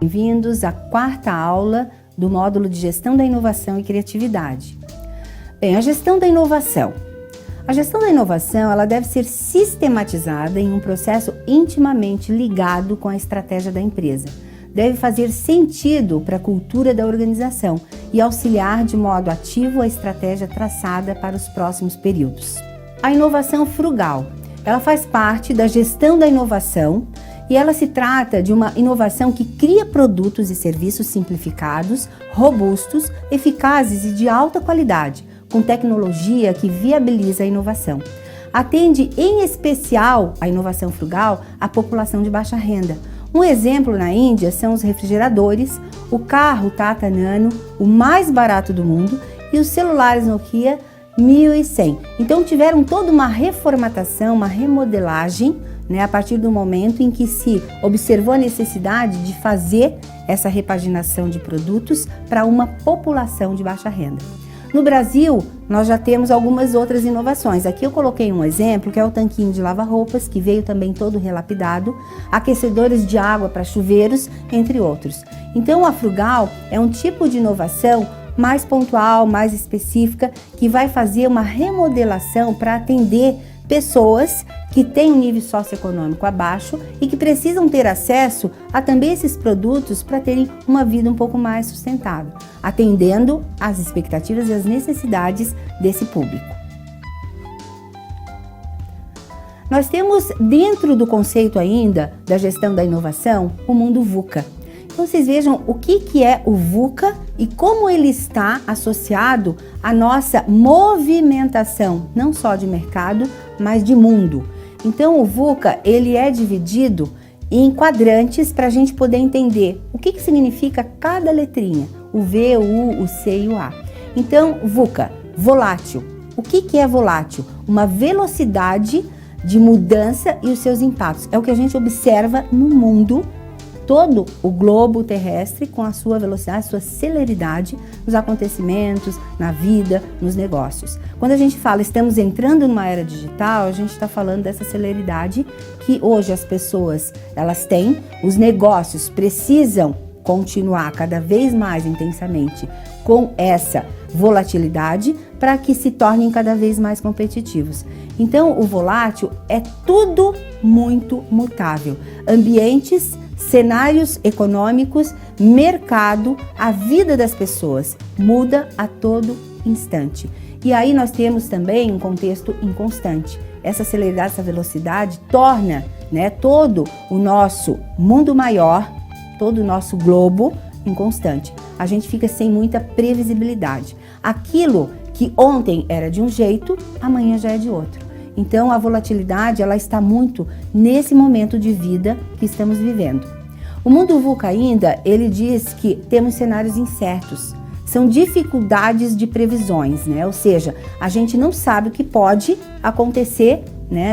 Bem-vindos à quarta aula do módulo de Gestão da Inovação e Criatividade. Bem, a gestão da inovação. A gestão da inovação ela deve ser sistematizada em um processo intimamente ligado com a estratégia da empresa. Deve fazer sentido para a cultura da organização e auxiliar de modo ativo a estratégia traçada para os próximos períodos. A inovação frugal. Ela faz parte da gestão da inovação e ela se trata de uma inovação que cria produtos e serviços simplificados, robustos, eficazes e de alta qualidade, com tecnologia que viabiliza a inovação. Atende em especial a inovação frugal à população de baixa renda. Um exemplo na Índia são os refrigeradores, o carro Tata Nano, o mais barato do mundo, e os celulares Nokia 1100. Então tiveram toda uma reformatação, uma remodelagem, a partir do momento em que se observou a necessidade de fazer essa repaginação de produtos para uma população de baixa renda. No Brasil, nós já temos algumas outras inovações. Aqui eu coloquei um exemplo, que é o tanquinho de lava-roupas, que veio também todo relapidado, aquecedores de água para chuveiros, entre outros. Então, a frugal é um tipo de inovação mais pontual, mais específica, que vai fazer uma remodelação para atender pessoas que têm um nível socioeconômico abaixo e que precisam ter acesso a também esses produtos para terem uma vida um pouco mais sustentável, atendendo às expectativas e às necessidades desse público. Nós temos dentro do conceito ainda da gestão da inovação o mundo VUCA. Então vocês vejam o que é o VUCA e como ele está associado à nossa movimentação, não só de mercado, mas de mundo. Então o VUCA ele é dividido em quadrantes para a gente poder entender o que significa cada letrinha, o V, o U, o C e o A. Então VUCA, volátil. O que é volátil? Uma velocidade de mudança e os seus impactos. É o que a gente observa no mundo todo o globo terrestre com a sua velocidade, sua celeridade nos acontecimentos, na vida, nos negócios. Quando a gente fala estamos entrando numa era digital, a gente está falando dessa celeridade que hoje as pessoas elas têm, os negócios precisam continuar cada vez mais intensamente com essa volatilidade para que se tornem cada vez mais competitivos. Então o volátil é tudo muito mutável. Ambientes, cenários econômicos, mercado, a vida das pessoas muda a todo instante. E aí nós temos também um contexto inconstante. Essa celeridade, essa velocidade torna todo o nosso mundo maior, todo o nosso globo inconstante. A gente fica sem muita previsibilidade. Aquilo que ontem era de um jeito, amanhã já é de outro. Então a volatilidade ela está muito nesse momento de vida que estamos vivendo. O mundo VUCA ainda, ele diz que temos cenários incertos, são dificuldades de previsões, ou seja, a gente não sabe o que pode acontecer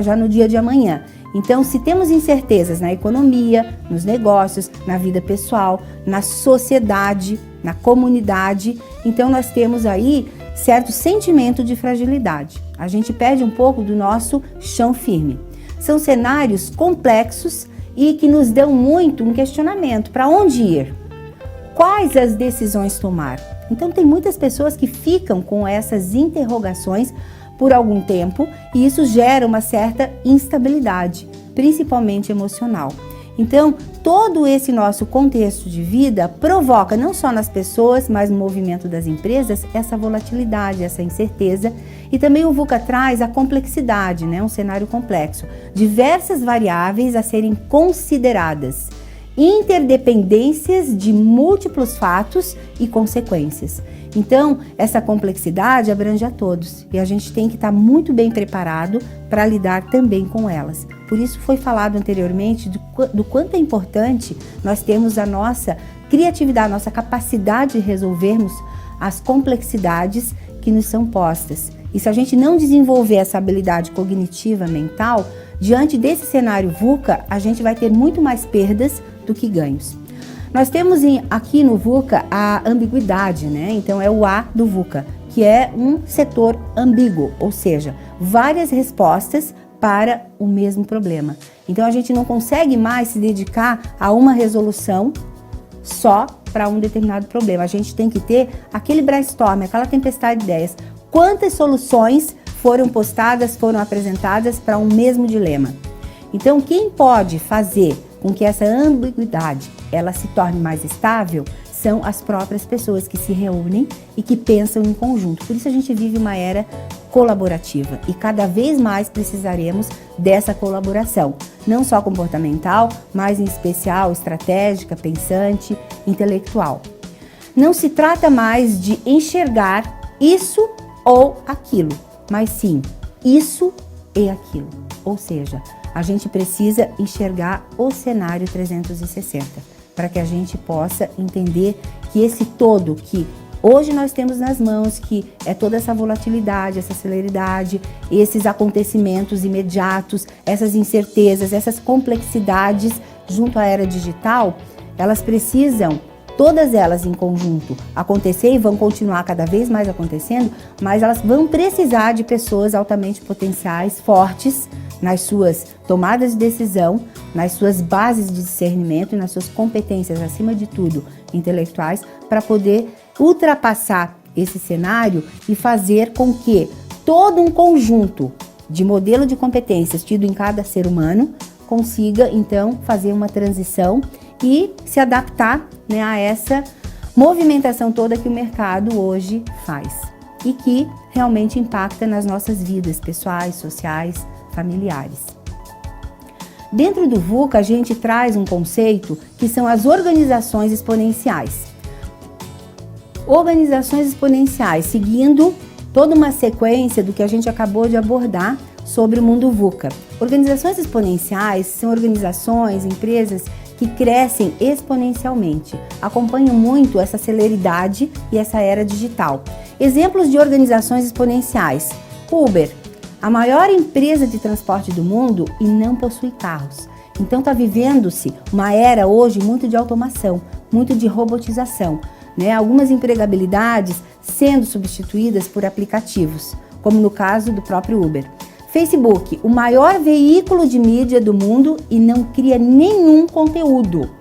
já no dia de amanhã. Então, se temos incertezas na economia, nos negócios, na vida pessoal, na sociedade, na comunidade, então nós temos aí certo sentimento de fragilidade. A gente perde um pouco do nosso chão firme. São cenários complexos e que nos dão muito um questionamento. Para onde ir? Quais as decisões tomar? Então tem muitas pessoas que ficam com essas interrogações por algum tempo e isso gera uma certa instabilidade, principalmente emocional. Então, todo esse nosso contexto de vida provoca, não só nas pessoas, mas no movimento das empresas, essa volatilidade, essa incerteza. E também o VUCA traz a complexidade, um cenário complexo. Diversas variáveis a serem consideradas. Interdependências de múltiplos fatos e consequências. Então, essa complexidade abrange a todos e a gente tem que estar muito bem preparado para lidar também com elas. Por isso foi falado anteriormente do quanto é importante nós termos a nossa criatividade, a nossa capacidade de resolvermos as complexidades que nos são postas. E se a gente não desenvolver essa habilidade cognitiva mental, diante desse cenário VUCA, a gente vai ter muito mais perdas do que ganhos. Nós temos aqui no VUCA a ambiguidade, Então é o A do VUCA, que é um setor ambíguo, ou seja, várias respostas para o mesmo problema. Então a gente não consegue mais se dedicar a uma resolução só para um determinado problema. A gente tem que ter aquele brainstorm, aquela tempestade de ideias. Quantas soluções foram postadas, foram apresentadas para um mesmo dilema? Então, quem pode fazer com que essa ambiguidade ela se torne mais estável são as próprias pessoas que se reúnem e que pensam em conjunto. Por isso a gente vive uma era colaborativa e cada vez mais precisaremos dessa colaboração, não só comportamental, mas em especial estratégica, pensante, intelectual. Não se trata mais de enxergar isso ou aquilo, mas sim isso e aquilo. Ou seja, a gente precisa enxergar o cenário 360 para que a gente possa entender que esse todo que hoje nós temos nas mãos, que é toda essa volatilidade, essa celeridade, esses acontecimentos imediatos, essas incertezas, essas complexidades junto à era digital, elas precisam, todas elas em conjunto, acontecer e vão continuar cada vez mais acontecendo, mas elas vão precisar de pessoas altamente potenciais, fortes, nas suas tomadas de decisão, nas suas bases de discernimento e nas suas competências, acima de tudo, intelectuais, para poder ultrapassar esse cenário e fazer com que todo um conjunto de modelo de competências tido em cada ser humano consiga, então, fazer uma transição e se adaptar, né, a essa movimentação toda que o mercado hoje faz e que realmente impacta nas nossas vidas pessoais, sociais, familiares. Dentro do VUCA, a gente traz um conceito que são as organizações exponenciais. Organizações exponenciais, seguindo toda uma sequência do que a gente acabou de abordar sobre o mundo VUCA. Organizações exponenciais são organizações, empresas que crescem exponencialmente, acompanham muito essa celeridade e essa era digital. Exemplos de organizações exponenciais: Uber, a maior empresa de transporte do mundo e não possui carros. Então está vivendo-se uma era hoje muito de automação, muito de robotização, né? Algumas empregabilidades sendo substituídas por aplicativos, como no caso do próprio Uber. Facebook, o maior veículo de mídia do mundo e não cria nenhum conteúdo.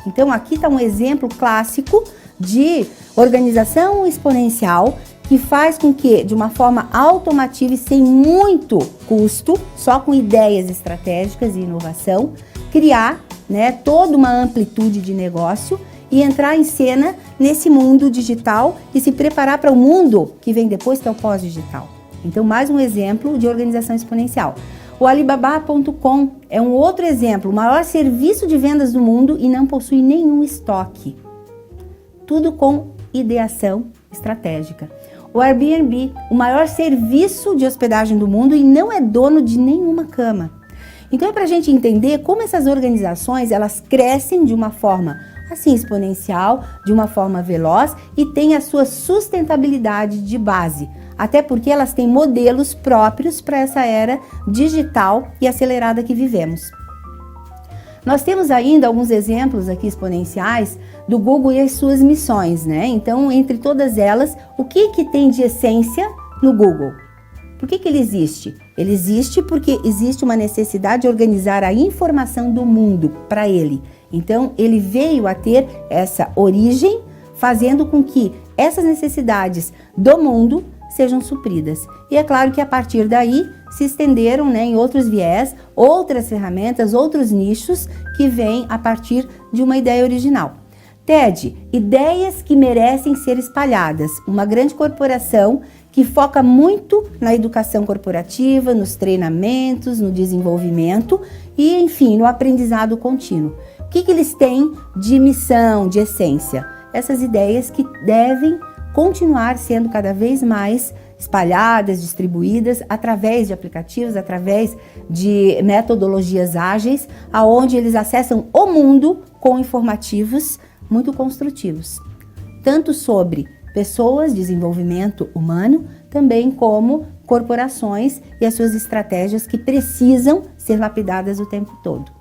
Então aqui está um exemplo clássico de organização exponencial que faz com que, de uma forma automativa e sem muito custo, só com ideias estratégicas e inovação, criar, né, toda uma amplitude de negócio e entrar em cena nesse mundo digital e se preparar para o mundo que vem depois, que é o pós-digital. Então, mais um exemplo de organização exponencial. O Alibaba.com é um outro exemplo, o maior serviço de vendas do mundo e não possui nenhum estoque. Tudo com ideação estratégica. O Airbnb, o maior serviço de hospedagem do mundo e não é dono de nenhuma cama. Então é para a gente entender como essas organizações elas crescem de uma forma assim exponencial, de uma forma veloz e têm a sua sustentabilidade de base. Até porque elas têm modelos próprios para essa era digital e acelerada que vivemos. Nós temos ainda alguns exemplos aqui exponenciais do Google e as suas missões, né? Então, entre todas elas, o que tem de essência no Google? Por que ele existe? Ele existe porque existe uma necessidade de organizar a informação do mundo para ele. Então, ele veio a ter essa origem, fazendo com que essas necessidades do mundo sejam supridas. E é claro que a partir daí se estenderam, né, em outros viés, outras ferramentas, outros nichos que vêm a partir de uma ideia original. TED, ideias que merecem ser espalhadas. Uma grande corporação que foca muito na educação corporativa, nos treinamentos, no desenvolvimento e, enfim, no aprendizado contínuo. O que eles têm de missão, de essência? Essas ideias que devem continuar sendo cada vez mais espalhadas, distribuídas através de aplicativos, através de metodologias ágeis, aonde eles acessam o mundo com informativos muito construtivos, tanto sobre pessoas, desenvolvimento humano, também como corporações e as suas estratégias que precisam ser lapidadas o tempo todo.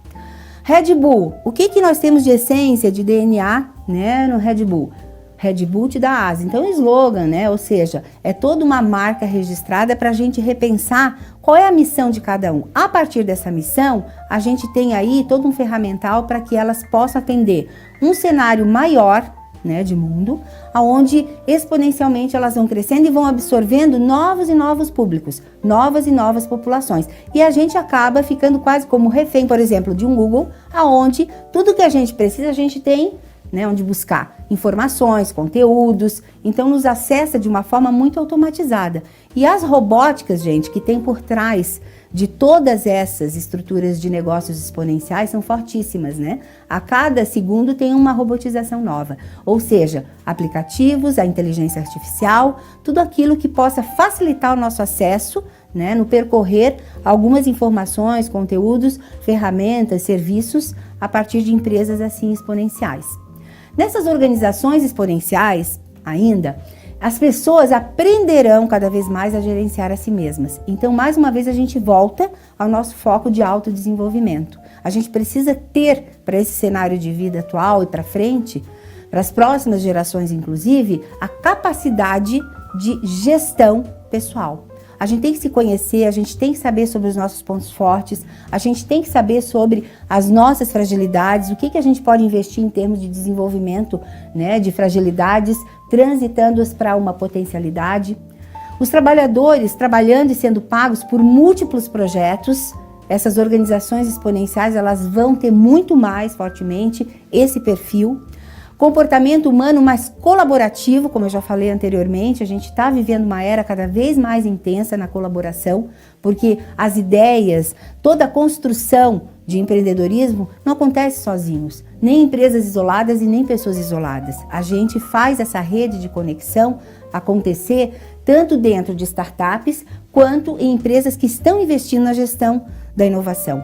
Red Bull, o que nós temos de essência, de DNA, né, no Red Bull? Red Bull te dá asa. Então, slogan, né? Ou seja, é toda uma marca registrada para a gente repensar qual é a missão de cada um. A partir dessa missão, a gente tem aí todo um ferramental para que elas possam atender um cenário maior, né, de mundo, onde exponencialmente elas vão crescendo e vão absorvendo novos e novos públicos, novas e novas populações. E a gente acaba ficando quase como refém, por exemplo, de um Google, aonde tudo que a gente precisa, a gente tem, né, onde buscar informações, conteúdos, então nos acessa de uma forma muito automatizada. E as robóticas, gente, que tem por trás de todas essas estruturas de negócios exponenciais são fortíssimas, né? A cada segundo tem uma robotização nova, ou seja, aplicativos, a inteligência artificial, tudo aquilo que possa facilitar o nosso acesso, né, no percorrer algumas informações, conteúdos, ferramentas, serviços a partir de empresas assim exponenciais. Nessas organizações exponenciais, ainda, as pessoas aprenderão cada vez mais a gerenciar a si mesmas. Então, mais uma vez, a gente volta ao nosso foco de autodesenvolvimento. A gente precisa ter, para esse cenário de vida atual e para frente, para as próximas gerações, inclusive, a capacidade de gestão pessoal. A gente tem que se conhecer, a gente tem que saber sobre os nossos pontos fortes, a gente tem que saber sobre as nossas fragilidades, o que a gente pode investir em termos de desenvolvimento, né, de fragilidades, transitando-as para uma potencialidade. Os trabalhadores trabalhando e sendo pagos por múltiplos projetos, essas organizações exponenciais, elas vão ter muito mais fortemente esse perfil. Comportamento humano mais colaborativo, como eu já falei anteriormente, a gente está vivendo uma era cada vez mais intensa na colaboração, porque as ideias, toda a construção de empreendedorismo não acontece sozinhos, nem empresas isoladas e nem pessoas isoladas. A gente faz essa rede de conexão acontecer tanto dentro de startups quanto em empresas que estão investindo na gestão da inovação.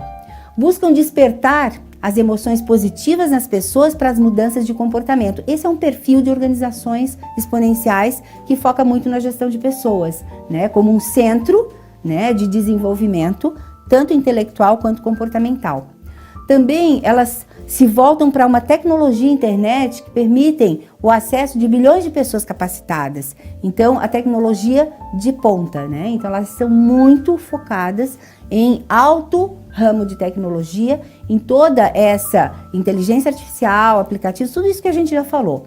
Buscam despertar as emoções positivas nas pessoas para as mudanças de comportamento. Esse é um perfil de organizações exponenciais que foca muito na gestão de pessoas, né, como um centro, né, de desenvolvimento, tanto intelectual quanto comportamental. Também elas se voltam para uma tecnologia internet que permitem o acesso de bilhões de pessoas capacitadas. Então, a tecnologia de ponta, né? Então, elas são muito focadas em alto ramo de tecnologia, em toda essa inteligência artificial, aplicativos, tudo isso que a gente já falou.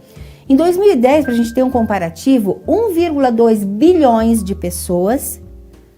Em 2010, para a gente ter um comparativo, 1,2 bilhões de pessoas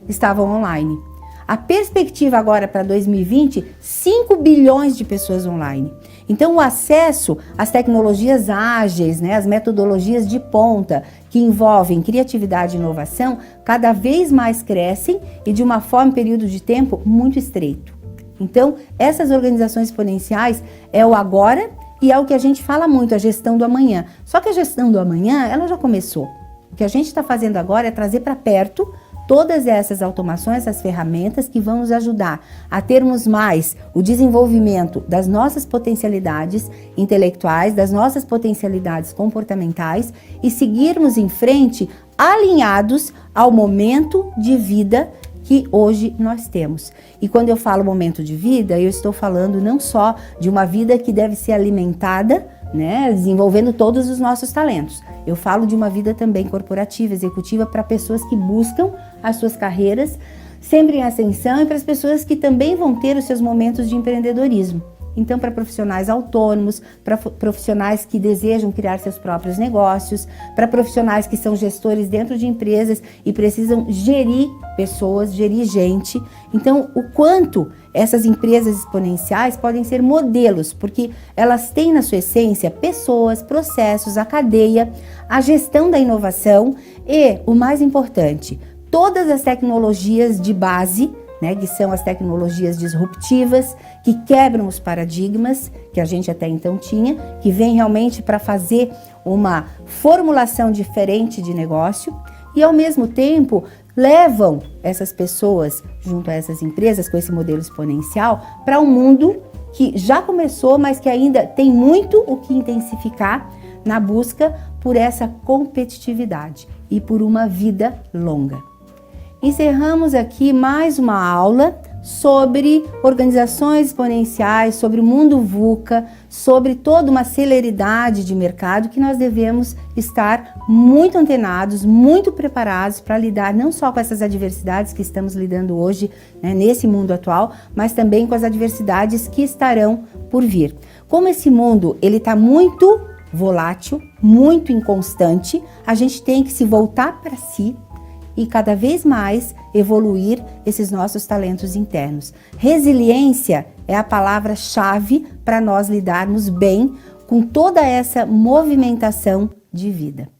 estavam online. A perspectiva agora para 2020, 5 bilhões de pessoas online. Então, o acesso às tecnologias ágeis, né, as metodologias de ponta que envolvem criatividade e inovação, cada vez mais crescem e de uma forma, período de tempo muito estreito. Então, essas organizações exponenciais é o agora e é o que a gente fala muito, a gestão do amanhã. Só que a gestão do amanhã, ela já começou. O que a gente está fazendo agora é trazer para perto todas essas automações, essas ferramentas que vão nos ajudar a termos mais o desenvolvimento das nossas potencialidades intelectuais, das nossas potencialidades comportamentais e seguirmos em frente alinhados ao momento de vida que hoje nós temos. E quando eu falo momento de vida, eu estou falando não só de uma vida que deve ser alimentada, né, desenvolvendo todos os nossos talentos. Eu falo de uma vida também corporativa, executiva, para pessoas que buscam as suas carreiras sempre em ascensão e para as pessoas que também vão ter os seus momentos de empreendedorismo. Então, para profissionais autônomos, para profissionais que desejam criar seus próprios negócios, para profissionais que são gestores dentro de empresas e precisam gerir pessoas, gerir gente. Então, o quanto essas empresas exponenciais podem ser modelos, porque elas têm na sua essência pessoas, processos, a cadeia, a gestão da inovação e, o mais importante, todas as tecnologias de base, né, que são as tecnologias disruptivas, que quebram os paradigmas que a gente até então tinha, que vem realmente para fazer uma formulação diferente de negócio e, ao mesmo tempo, levam essas pessoas, junto a essas empresas, com esse modelo exponencial, para um mundo que já começou, mas que ainda tem muito o que intensificar na busca por essa competitividade e por uma vida longa. Encerramos aqui mais uma aula sobre organizações exponenciais, sobre o mundo VUCA, sobre toda uma celeridade de mercado que nós devemos estar muito antenados, muito preparados para lidar não só com essas adversidades que estamos lidando hoje, né, nesse mundo atual, mas também com as adversidades que estarão por vir. Como esse mundo ele está muito volátil, muito inconstante, a gente tem que se voltar para si e cada vez mais evoluir esses nossos talentos internos. Resiliência é a palavra-chave para nós lidarmos bem com toda essa movimentação de vida.